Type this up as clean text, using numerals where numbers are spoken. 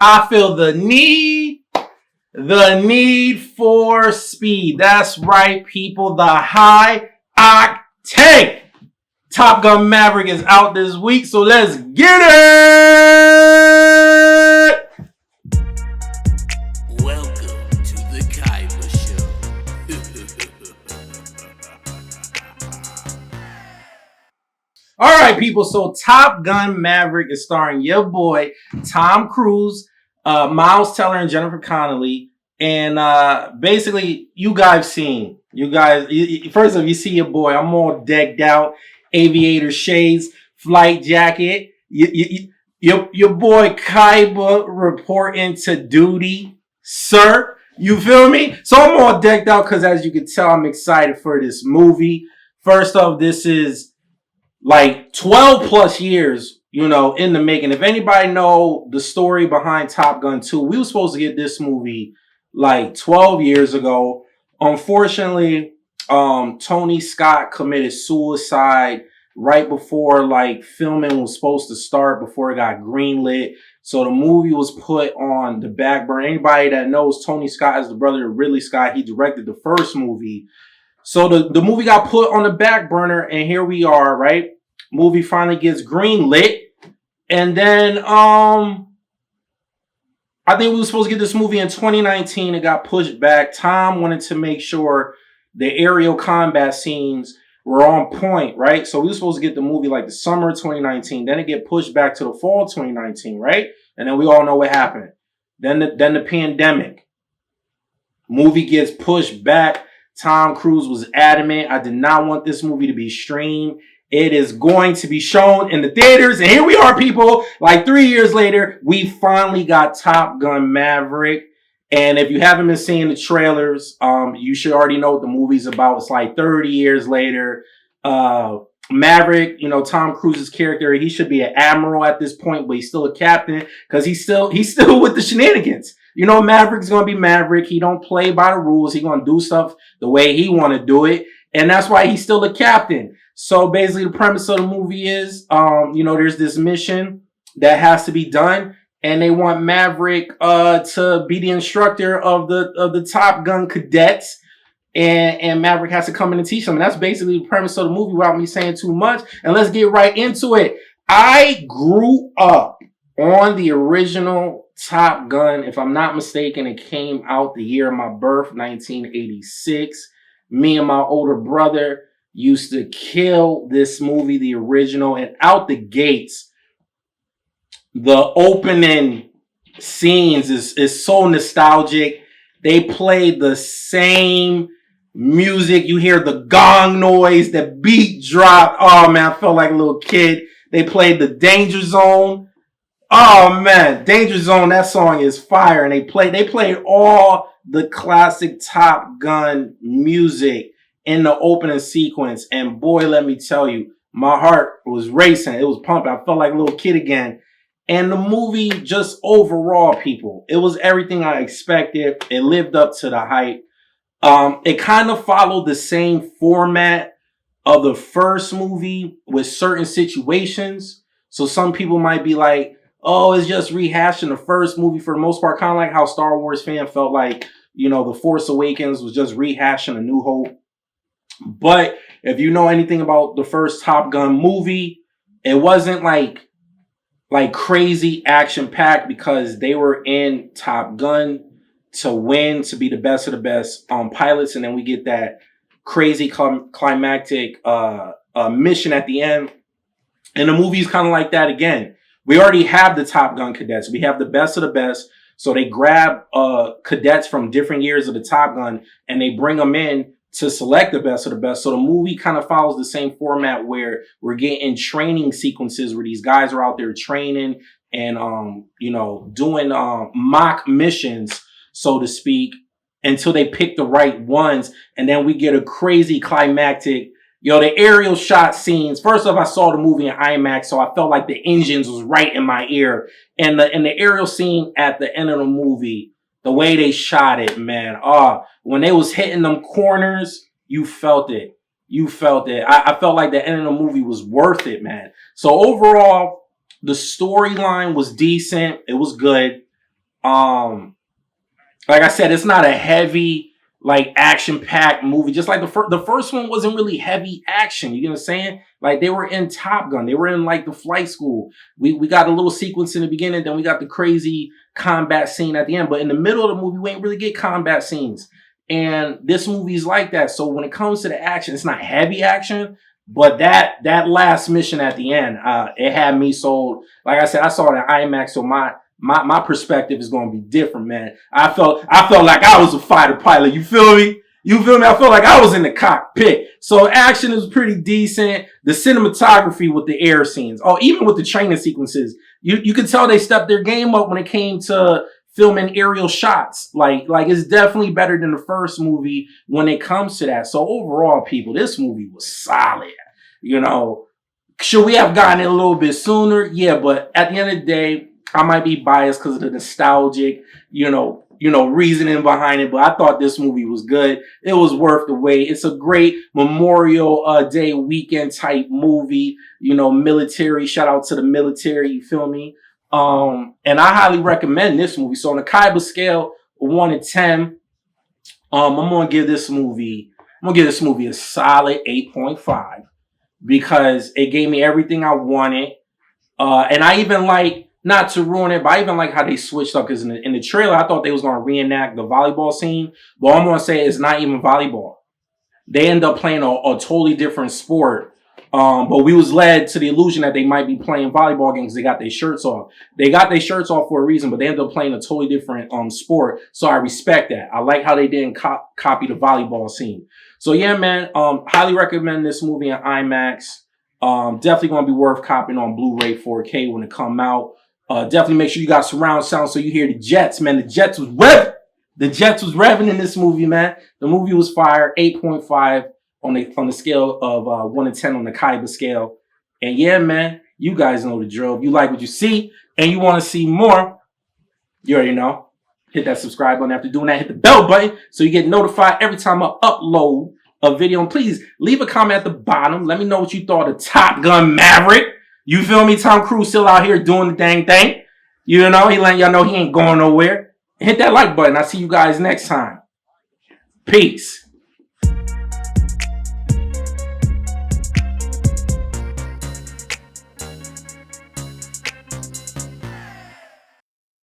I feel the need for speed. That's right, people. The high octane. Top Gun Maverick is out this week, so let's get it! Welcome to the Kaiba Show. All right, people. So Top Gun Maverick is starring your boy Tom Cruise, Miles Teller, and Jennifer Connelly. And basically, you guys, first of all, you see your boy. I'm all decked out, aviator shades, flight jacket. Your boy Kaiba reporting to duty, sir. You feel me? So I'm all decked out because, as you can tell, I'm excited for this movie. First off, this is like 12 plus years, in the making. If anybody know the story behind Top Gun 2, we were supposed to get this movie like 12 years ago. Unfortunately, Tony Scott committed suicide right before like filming was supposed to start, before it got greenlit. So the movie was put on the back burner. Anybody that knows Tony Scott is the brother of Ridley Scott. He directed the first movie. So the movie got put on the back burner, and here we are, right? Movie finally gets greenlit. And then I think we were supposed to get this movie in 2019. It got pushed back. Tom wanted to make sure the aerial combat scenes were on point, right? So we were supposed to get the movie like the summer of 2019. Then it get pushed back to the fall of 2019, right? And then we all know what happened. Then the pandemic. Movie gets pushed back. Tom Cruise was adamant. I did not want this movie to be streamed. It is going to be shown in the theaters. And here we are, people. Like 3 years later, we finally got Top Gun Maverick. And if you haven't been seeing the trailers, you should already know what the movie's about. It's like 30 years later. Maverick, Tom Cruise's character, he should be an admiral at this point, but he's still a captain because he's still with the shenanigans. Maverick's going to be Maverick. He don't play by the rules. He's going to do stuff the way he want to do it. And that's why he's still the captain. So basically the premise of the movie is, there's this mission that has to be done. And they want Maverick to be the instructor of the Top Gun cadets. And Maverick has to come in and teach them. And that's basically the premise of the movie without me saying too much. And let's get right into it. I grew up on the original Top Gun. If I'm not mistaken, it came out the year of my birth, 1986. Me and my older brother used to kill this movie, the original. And out the gates, the opening scenes is so nostalgic. They played the same music. You hear the gong noise, the beat drop. Oh man, I felt like a little kid. They played the Danger Zone. Oh man, Danger Zone, that song is fire. And they played all the classic Top Gun music in the opening sequence. And boy, let me tell you, my heart was racing. It was pumping. I felt like a little kid again. And the movie, just overall, people, it was everything I expected. It lived up to the hype. It kind of followed the same format of the first movie with certain situations. So some people might be like, oh, it's just rehashing the first movie for the most part. Kind of like how Star Wars fans felt like, The Force Awakens was just rehashing A New Hope. But if you know anything about the first Top Gun movie, it wasn't like crazy action packed because they were in Top Gun to win, to be the best of the best pilots. And then we get that crazy climactic mission at the end. And the movie's kind of like that again. We already have the Top Gun cadets. We have the best of the best. So they grab cadets from different years of the Top Gun and they bring them in to select the best of the best. So the movie kind of follows the same format where we're getting training sequences where these guys are out there training and, doing mock missions, so to speak, until they pick the right ones. And then we get a crazy climactic, the aerial shot scenes. First off, I saw the movie in IMAX, so I felt like the engines was right in my ear. And the aerial scene at the end of the movie, the way they shot it, man. When they was hitting them corners, you felt it. I felt like the end of the movie was worth it, man. So overall, the storyline was decent. It was good. Like I said, it's not a heavy, like action-packed movie. Just like the first one wasn't really heavy action. You know what I'm saying? Like they were in Top Gun. They were in like the flight school. We got a little sequence in the beginning, then we got the crazy combat scene at the end. But in the middle of the movie, we ain't really get combat scenes. And this movie's like that. So when it comes to the action, it's not heavy action, but that last mission at the end, it had me sold. Like I said, I saw it in IMAX, so my perspective is going to be different, man. I felt like I was a fighter pilot. You feel me? You feel me? I felt like I was in the cockpit. So action is pretty decent. The cinematography with the air scenes, even with the training sequences, you could tell they stepped their game up when it came to filming aerial shots. Like it's definitely better than the first movie when it comes to that. So overall, people, this movie was solid. You know, should we have gotten it a little bit sooner? Yeah, but at the end of the day, I might be biased because of the nostalgic, reasoning behind it. But I thought this movie was good. It was worth the wait. It's a great Memorial Day weekend type movie. Military. Shout out to the military. You feel me? And I highly recommend this movie. So on a Kaiba scale of 1 to 10, I'm gonna give this movie a solid 8.5 because it gave me everything I wanted. And I even like, not to ruin it, but I even like how they switched up because in the trailer, I thought they was gonna reenact the volleyball scene, but I'm gonna say it's not even volleyball. They end up playing a totally different sport. But we was led to the illusion that they might be playing volleyball games. They got their shirts off. They got their shirts off for a reason, but they ended up playing a totally different sport. So I respect that. I like how they didn't copy the volleyball scene. So yeah, man, highly recommend this movie in IMAX. Definitely gonna be worth copying on Blu-ray 4K when it come out. Definitely make sure you got surround sound so you hear the jets, man. The jets was revving. The jets was revving in this movie, man. The movie was fire. 8.5 on the scale of 1 to 10 on the Kaiba scale. And yeah, man, you guys know the drill. If you like what you see and you want to see more, you already know. Hit that subscribe button. After doing that, hit the bell button so you get notified every time I upload a video. And please leave a comment at the bottom. Let me know what you thought of Top Gun Maverick. You feel me? Tom Cruise still out here doing the dang thing. He letting y'all know he ain't going nowhere. Hit that like button. I'll see you guys next time. Peace.